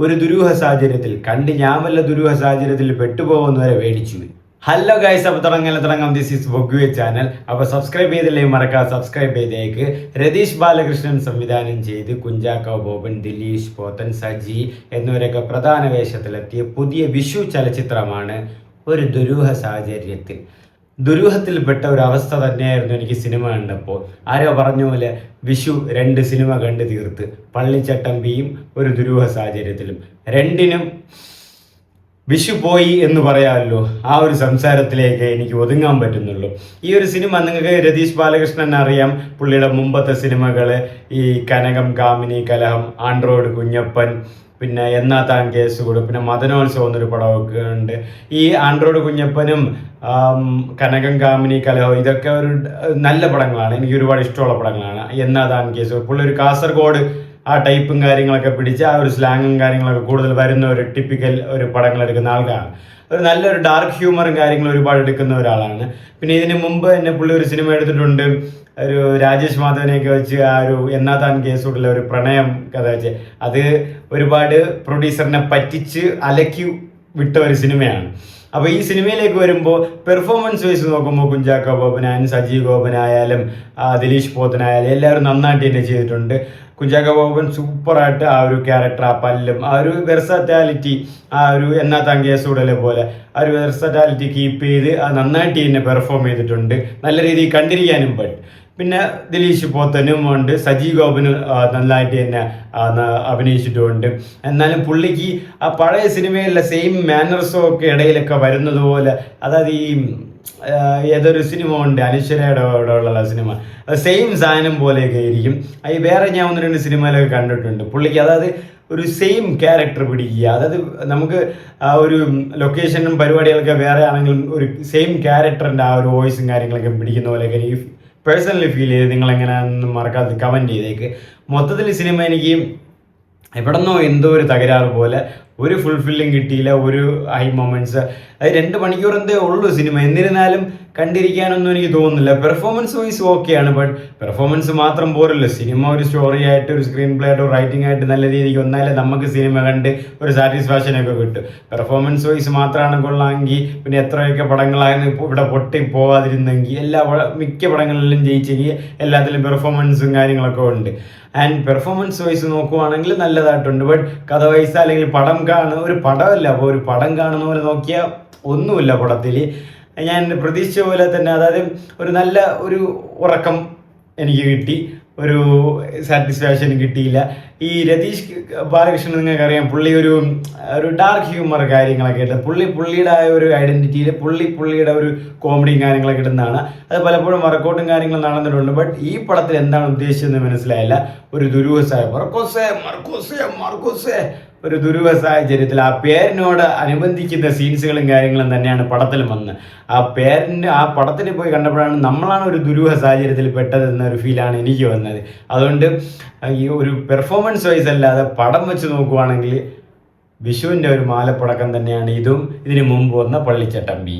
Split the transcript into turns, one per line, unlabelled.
ഒരു ദുരൂഹ സാഹചര്യത്തിൽ കണ്ട് ഞാൻ വല്ല ദുരൂഹ സാഹചര്യത്തിൽ പെട്ടുപോകുന്നവരെ മേടിച്ചു. ഹലോ ഗൈസ്, അപ്പോൾ തുടങ്ങാം. ദിസ് ഈസ് ബൊഗ്വേ ചാനൽ. അപ്പോൾ സബ്സ്ക്രൈബ് ചെയ്തില്ലെങ്കിൽ മറക്കാതെ സബ്സ്ക്രൈബ് ചെയ്തേക്ക്. രതീഷ് ബാലകൃഷ്ണൻ സംവിധാനം ചെയ്ത് കുഞ്ചാക്കോ ബോബൻ, ദിലീഷ് പോത്തൻ, സജി എന്നിവരൊക്കെ പ്രധാന വേഷത്തിലെത്തിയ പുതിയ വിഷു ചലച്ചിത്രമാണ് ഒരു ദുരൂഹ സാഹചര്യത്തിൽ. ദുരൂഹത്തിൽപ്പെട്ട ഒരു അവസ്ഥ തന്നെയായിരുന്നു എനിക്ക് സിനിമ കണ്ടപ്പോൾ. ആരോ പറഞ്ഞ പോലെ വിഷു 2 സിനിമ കണ്ടു തീർത്ത്, പള്ളിച്ചട്ടമ്പിയും ഒരു ദുരൂഹ സാഹചര്യത്തിലും. രണ്ടിനും വിഷു പോയി എന്ന് പറയാമല്ലോ. ആ ഒരു സംസാരത്തിലേക്ക് എനിക്ക് ഒതുങ്ങാൻ പറ്റുന്നുള്ളൂ. ഈ ഒരു സിനിമ നിങ്ങൾക്ക് രതീഷ് ബാലകൃഷ്ണൻ അറിയാം. പുള്ളിയുടെ മുമ്പത്തെ സിനിമകൾ ഈ കനകം, കാമിനി കലഹം, ആൻഡ്രോയിഡ് കുഞ്ഞപ്പൻ, പിന്നെ എന്നാ താൻ കേസുകൂട്, പിന്നെ മദനോത്സവം എന്നൊരു പടമൊക്കെ ഉണ്ട്. ഈ ആൻഡ്രോയിഡ് കുഞ്ഞപ്പനും കനകം, കാമിനി കലഹം ഇതൊക്കെ ഒരു നല്ല പടങ്ങളാണ്. എനിക്ക് ഒരുപാട് ഇഷ്ടമുള്ള പടങ്ങളാണ്. എന്നാ താൻ കേസ് പുള്ളി ഒരു കാസർഗോഡ് ആ ടൈപ്പും കാര്യങ്ങളൊക്കെ പിടിച്ച് ആ ഒരു സ്ലാങ്ങും കാര്യങ്ങളൊക്കെ കൂടുതൽ വരുന്ന ഒരു ടിപ്പിക്കൽ ഒരു പടങ്ങൾ എടുക്കുന്ന ആൾക്കാരാണ്. ഒരു നല്ലൊരു ഡാർക്ക് ഹ്യൂമറും കാര്യങ്ങളും ഒരുപാട് എടുക്കുന്ന ഒരാളാണ്. പിന്നെ ഇതിന് മുമ്പ് തന്നെ പുള്ളി ഒരു സിനിമ എടുത്തിട്ടുണ്ട്, ഒരു രാജേഷ് മാധവനെയൊക്കെ വെച്ച് ആ ഒരു എന്നാ താൻ കേസുള്ള ഒരു പ്രണയം കഥ വെച്ച്. അത് ഒരുപാട് പ്രൊഡ്യൂസറിനെ പറ്റിച്ച് അലക്കി വിട്ട ഒരു സിനിമയാണ്. അപ്പോൾ ഈ സിനിമയിലേക്ക് വരുമ്പോൾ പെർഫോമൻസ് വൈസ് നോക്കുമ്പോൾ കുഞ്ചാക്കോ ബോബനായാലും സജി ഗോപനായാലും ദിലീഷ് പോത്തനായാലും എല്ലാവരും നന്നായിട്ട് തന്നെ ചെയ്തിട്ടുണ്ട്. കുഞ്ചാക്കോ ബോബൻ സൂപ്പറായിട്ട് ആ ഒരു ക്യാരക്ടർ, ആ പല്ലും, ആ ഒരു വെർസറ്റാലിറ്റി, ആ ഒരു എന്നാ താൻ കേസുകൂടലെ പോലെ ആ ഒരു വെർസറ്റാലിറ്റി കീപ്പ് ചെയ്ത് നന്നായിട്ട് തന്നെ പെർഫോം ചെയ്തിട്ടുണ്ട്. നല്ല രീതിയിൽ കണ്ടിരിക്കാനും പറ്റും. പിന്നെ ദിലീഷ് പോത്തനും ഉണ്ട്, സജി ഗോപനും നന്നായിട്ട് തന്നെ അഭിനയിച്ചിട്ടുമുണ്ട്. എന്നാലും പുള്ളിക്ക് ആ പഴയ സിനിമയിലെ സെയിം മാനർസും ഒക്കെ ഇടയിലൊക്കെ വരുന്നത് പോലെ, അതായത് ഈ ഏതൊരു സിനിമ ഉണ്ട് അനശ്വരയുടെ ഉള്ള സിനിമ, സെയിം സാധനം പോലെയൊക്കെ ആയിരിക്കും. ഈ വേറെ ഞാൻ 1-2 സിനിമയിലൊക്കെ കണ്ടിട്ടുണ്ട് പുള്ളിക്ക്. അതായത് ഒരു സെയിം ക്യാരക്ടർ പിടിക്കുക, അതായത് നമുക്ക് ആ ഒരു ലൊക്കേഷനും പരിപാടികളൊക്കെ വേറെ ആണെങ്കിലും ഒരു സെയിം ക്യാരക്ടറിൻ്റെ ആ ഒരു വോയിസും കാര്യങ്ങളൊക്കെ പിടിക്കുന്ന പോലെയൊക്കെ എനിക്ക് പേഴ്സണലി ഫീൽ ചെയ്ത്. നിങ്ങളെങ്ങനെയാണെന്ന് മറക്കാതെ കമൻറ്റ് ചെയ്തേക്ക്. മൊത്തത്തിൽ സിനിമ എനിക്ക് എവിടെന്നോ എന്തോ ഒരു തകരാറ് പോലെ, ഒരു ഫുൾഫില്ലിങ് കിട്ടിയില്ല, ഒരു ഹൈ മൊമെന്റ്സ്. അത് 2 മണിക്കൂർ എന്തേ ഉള്ളൂ സിനിമ. എന്നിരുന്നാലും കണ്ടിരിക്കാനൊന്നും എനിക്ക് തോന്നുന്നില്ല. പെർഫോമൻസ് വൈസ് ഓക്കെയാണ്, ബട്ട് പെർഫോമൻസ് മാത്രം പോരല്ലോ. സിനിമ ഒരു സ്റ്റോറി ആയിട്ട്, ഒരു സ്ക്രീൻ പ്ലേ ആയിട്ട്, ഒരു റൈറ്റിംഗ് ആയിട്ട് നല്ല രീതിക്ക് വന്നാലേ നമുക്ക് സിനിമ കണ്ട് ഒരു സാറ്റിസ്ഫാക്ഷനൊക്കെ കിട്ടും. പെർഫോമൻസ് വൈസ് മാത്രമാണ് കൊള്ളാമെങ്കിൽ പിന്നെ എത്രയൊക്കെ പടങ്ങളായിരുന്നു ഇവിടെ പൊട്ടി പോവാതിരുന്നെങ്കിൽ, മിക്ക പടങ്ങളിലും ജയിച്ചെങ്കിൽ എല്ലാത്തിലും പെർഫോമൻസും കാര്യങ്ങളൊക്കെ ഉണ്ട്. ആൻഡ് പെർഫോമൻസ് വൈസ് നോക്കുവാണെങ്കിൽ നല്ലതായിട്ടുണ്ട്. ബട്ട് കഥ വൈസ് അല്ലെങ്കിൽ ഒരു പടമല്ല, അപ്പോൾ ഒരു പടം കാണുന്ന പോലെ നോക്കിയാൽ ഒന്നുമില്ല പടത്തിൽ. ഞാൻ പ്രതീക്ഷിച്ച പോലെ തന്നെ, അതായത് ഒരു നല്ല ഒരു ഉറക്കം എനിക്ക് കിട്ടി, ഒരു സാറ്റിസ്ഫാക്ഷൻ കിട്ടിയില്ല. ഈ രതീഷ് ബാലകൃഷ്ണൻ നിങ്ങൾക്കറിയാം, പുള്ളി ഒരു ഡാർക്ക് ഹ്യൂമർ കാര്യങ്ങളൊക്കെ ഇട്ട് പുള്ളിയുടെ ആ ഒരു ഐഡന്റിറ്റിയിൽ പുള്ളിയുടെ ഒരു കോമഡിയും കാര്യങ്ങളൊക്കെ ഇടുന്നതാണ്. അത് പലപ്പോഴും വർക്കൗട്ടും കാര്യങ്ങളും നടന്നിട്ടുണ്ട്. ബട്ട് ഈ പടത്തിൽ എന്താണ് ഉദ്ദേശിച്ചതെന്ന് മനസ്സിലായില്ല. ഒരു ദുരൂഹ ഒരു ദുരൂഹ സാഹചര്യത്തിൽ ആ പേരിനോട് അനുബന്ധിക്കുന്ന സീൻസുകളും കാര്യങ്ങളും തന്നെയാണ് പടത്തിൽ വന്നത്. ആ പടത്തിൽ പോയി കണ്ടപ്പോഴാണ് നമ്മളാണ് ഒരു ദുരൂഹ സാഹചര്യത്തിൽ പെട്ടതെന്നൊരു ഫീലാണ് എനിക്ക് വന്നത്. അതുകൊണ്ട് ഈ ഒരു പെർഫോമൻസ് വൈസ് അല്ലാതെ പടം വെച്ച് നോക്കുവാണെങ്കിൽ വിഷുവിൻ്റെ ഒരു മാലപ്പടക്കം തന്നെയാണ് ഇതും ഇതിനു മുമ്പ് വന്ന പള്ളിച്ചട്ടമ്പി.